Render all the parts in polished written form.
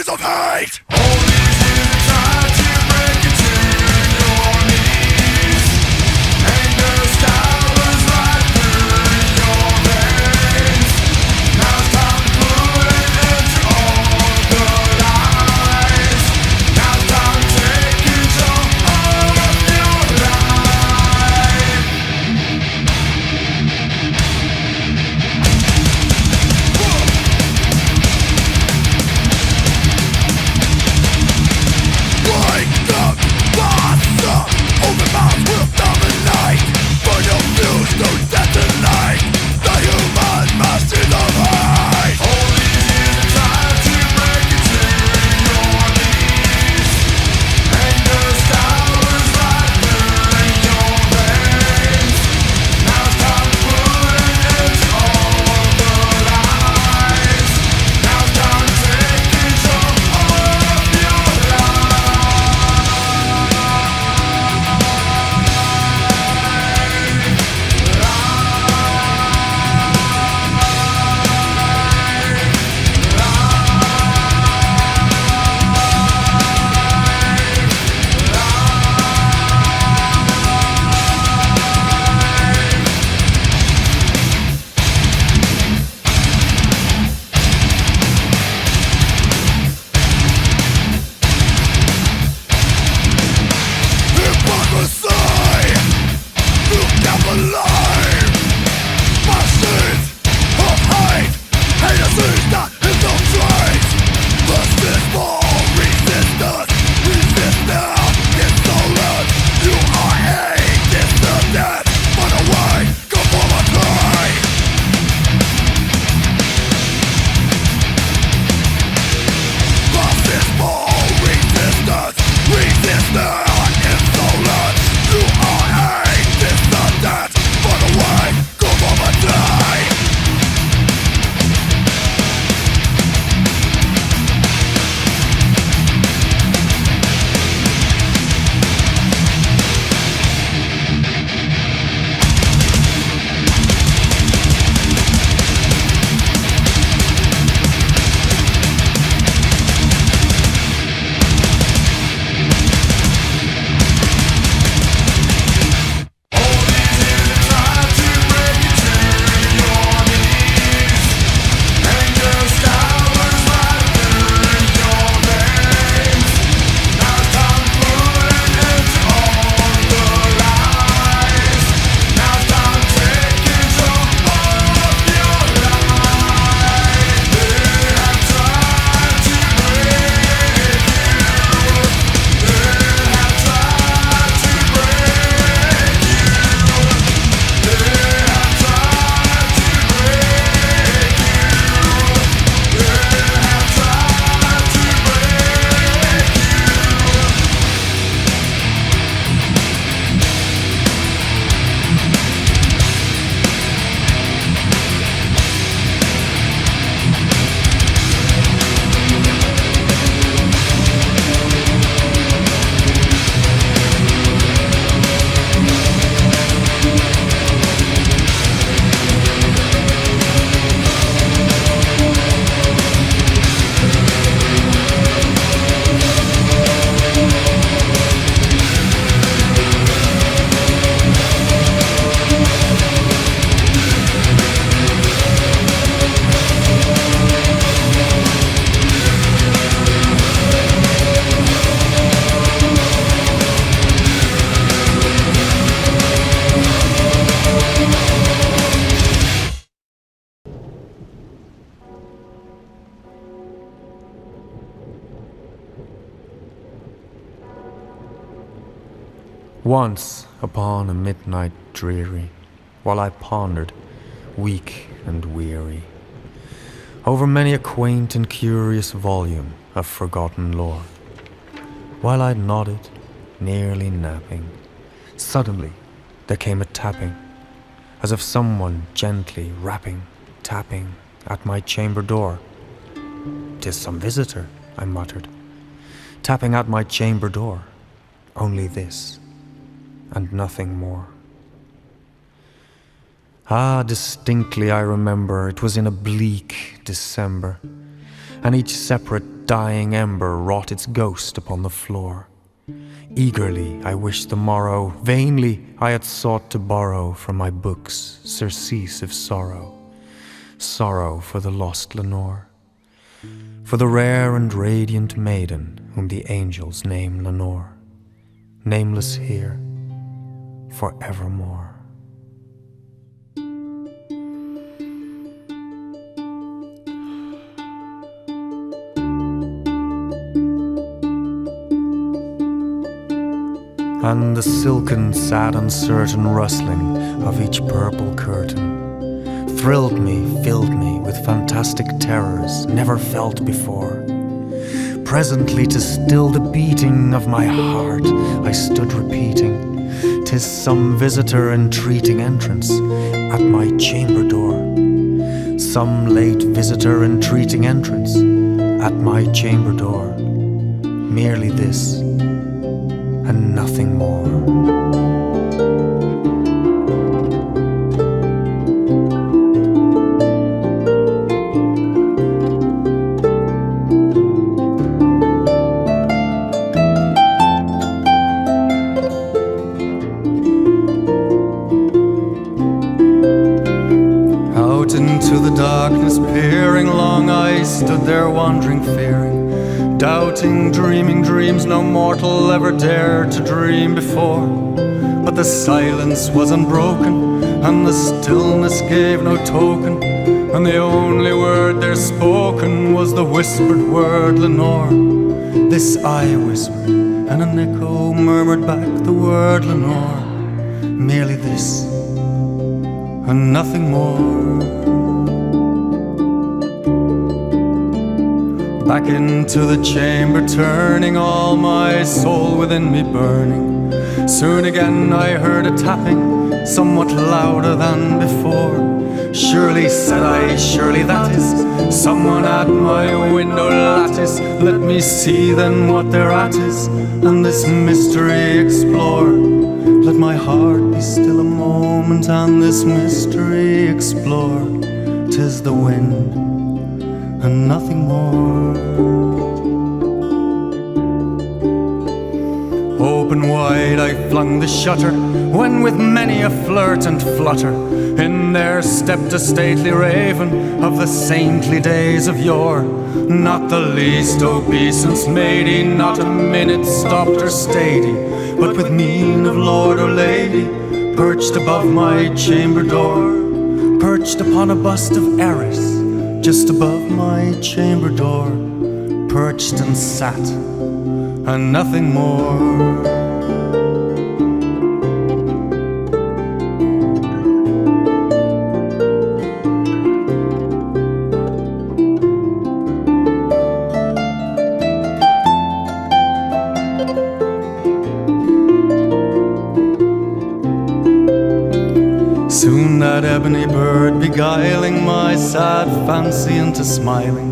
years of hate. Once upon a midnight dreary, while I pondered, weak and weary, over many a quaint and curious volume of forgotten lore, while I nodded, nearly napping, suddenly there came a tapping, as of someone gently rapping, tapping at my chamber door. "'Tis some visitor," I muttered, "tapping at my chamber door. Only this, and nothing more." Ah, distinctly I remember it was in a bleak December, and each separate dying ember wrought its ghost upon the floor. Eagerly I wished the morrow, vainly I had sought to borrow from my books surcease of sorrow, sorrow for the lost Lenore, for the rare and radiant maiden whom the angels name Lenore, nameless here forevermore. And the silken, sad, uncertain rustling of each purple curtain thrilled me, filled me with fantastic terrors never felt before. Presently, to still the beating of my heart, I stood repeating, "'Tis some visitor entreating entrance at my chamber door. Some late visitor entreating entrance at my chamber door. Merely this, and nothing more." Out into the darkness peering, long I stood there wandering, fearing, doubting, dreaming dreams no mortal ever dared to dream before. But the silence was unbroken, and the stillness gave no token, and the only word there spoken was the whispered word Lenore. This I whispered, and an echo murmured back the word Lenore. Merely this, and nothing more. Back into the chamber turning, all my soul within me burning. Soon again I heard a tapping, somewhat louder than before. Surely, said I, surely that is someone at my window lattice. Let me see then what thereat is, and this mystery explore. Let my heart be still a moment, and this mystery explore. 'Tis the wind, and nothing more. Open wide I flung the shutter, when with many a flirt and flutter in there stepped a stately raven of the saintly days of yore. Not the least obeisance made he, not a minute stopped or stayed he, but with mien of lord or lady, perched above my chamber door, perched upon a bust of Eris, just above my chamber door, perched and sat, and nothing more. Soon that ebony bird beguiling my sad fancy into smiling,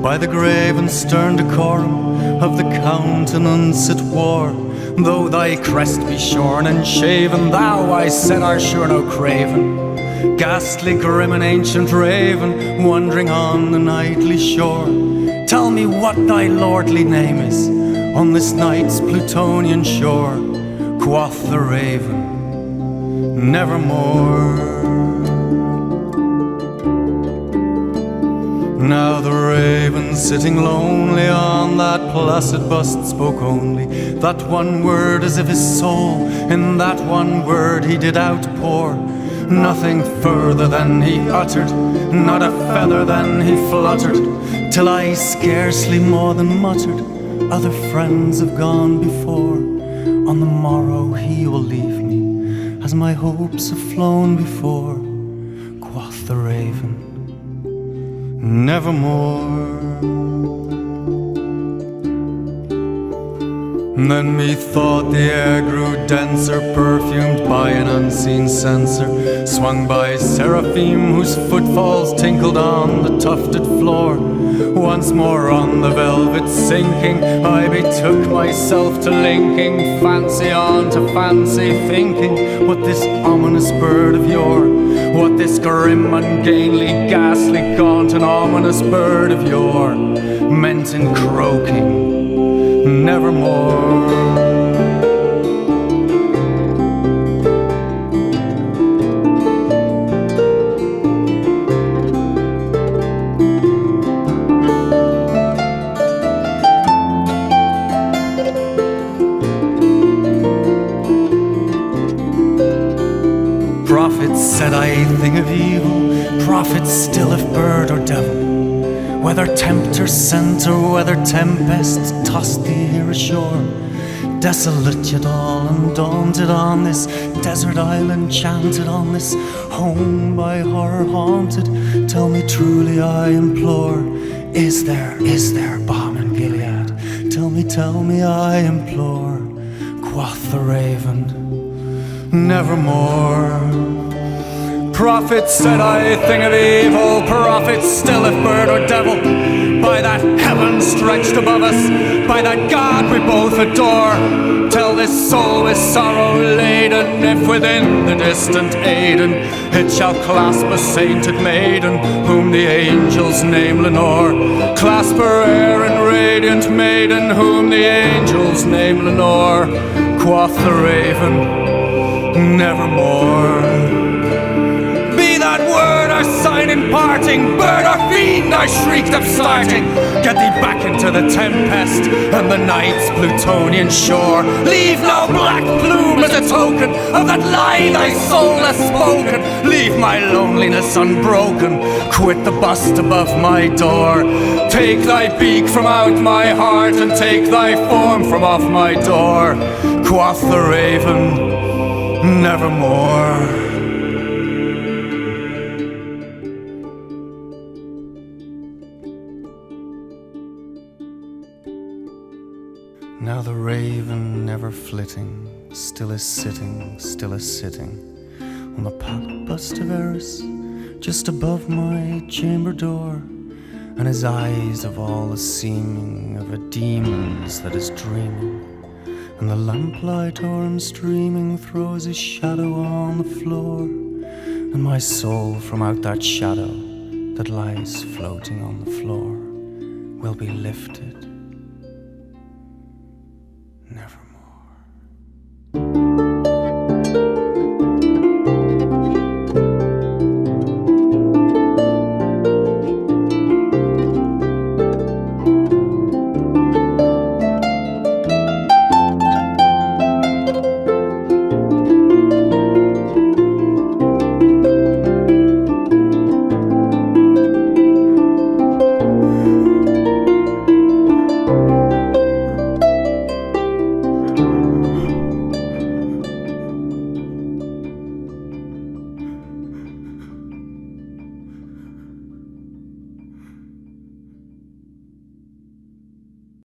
by the grave and stern decorum of the countenance it wore. Though thy crest be shorn and shaven, thou, I said, art sure no craven, ghastly, grim and ancient raven, wandering on the nightly shore. Tell me what thy lordly name is on this night's Plutonian shore. Quoth the raven, nevermore. Now the raven sitting lonely on that placid bust spoke only that one word, as if his soul in that one word he did outpour. Nothing further than he uttered, not a feather than he fluttered, till I scarcely more than muttered, other friends have gone before. On the morrow he will leave me, as my hopes have flown before. Quoth the raven, nevermore. Then methought the air grew denser, perfumed by an unseen censer, swung by seraphim whose footfalls tinkled on the tufted floor. Once more on the velvet sinking, I betook myself to linking fancy on to fancy, thinking what this ominous bird of yore, what this grim, ungainly, ghastly, gaunt and ominous bird of yore meant and croaking, nevermore. Prophets said I thing of evil, prophets still if bird or devil, whether tempter sent or whether tempest tossed thee here ashore, desolate yet all undaunted on this desert island, chanted on this home by horror haunted. Tell me truly, I implore, is there balm in Gilead? Tell me, I implore, quoth the raven, nevermore. Prophets said I thing of evil, prophets still if bird or devil, by that heaven stretched above us, by that God we both adore. Tell this soul with sorrow laden, if within the distant Aidenn it shall clasp a sainted maiden, whom the angels name Lenore. Clasp her air and radiant maiden, whom the angels name Lenore. Quoth the raven, nevermore. That word or sign in parting, bird or fiend, I shrieked upstarting. Get thee back into the tempest and the night's Plutonian shore. Leave no black plume as a token of that lie thy soul has spoken. Leave my loneliness unbroken, quit the bust above my door. Take thy beak from out my heart and take thy form from off my door. Quoth the raven, nevermore. Now the raven, never flitting, still is sitting on the pallid bust of Eris, just above my chamber door, and his eyes have all the seeming of a demon's that is dreaming, and the lamplight o'er him streaming throws his shadow on the floor, and my soul from out that shadow that lies floating on the floor will be lifted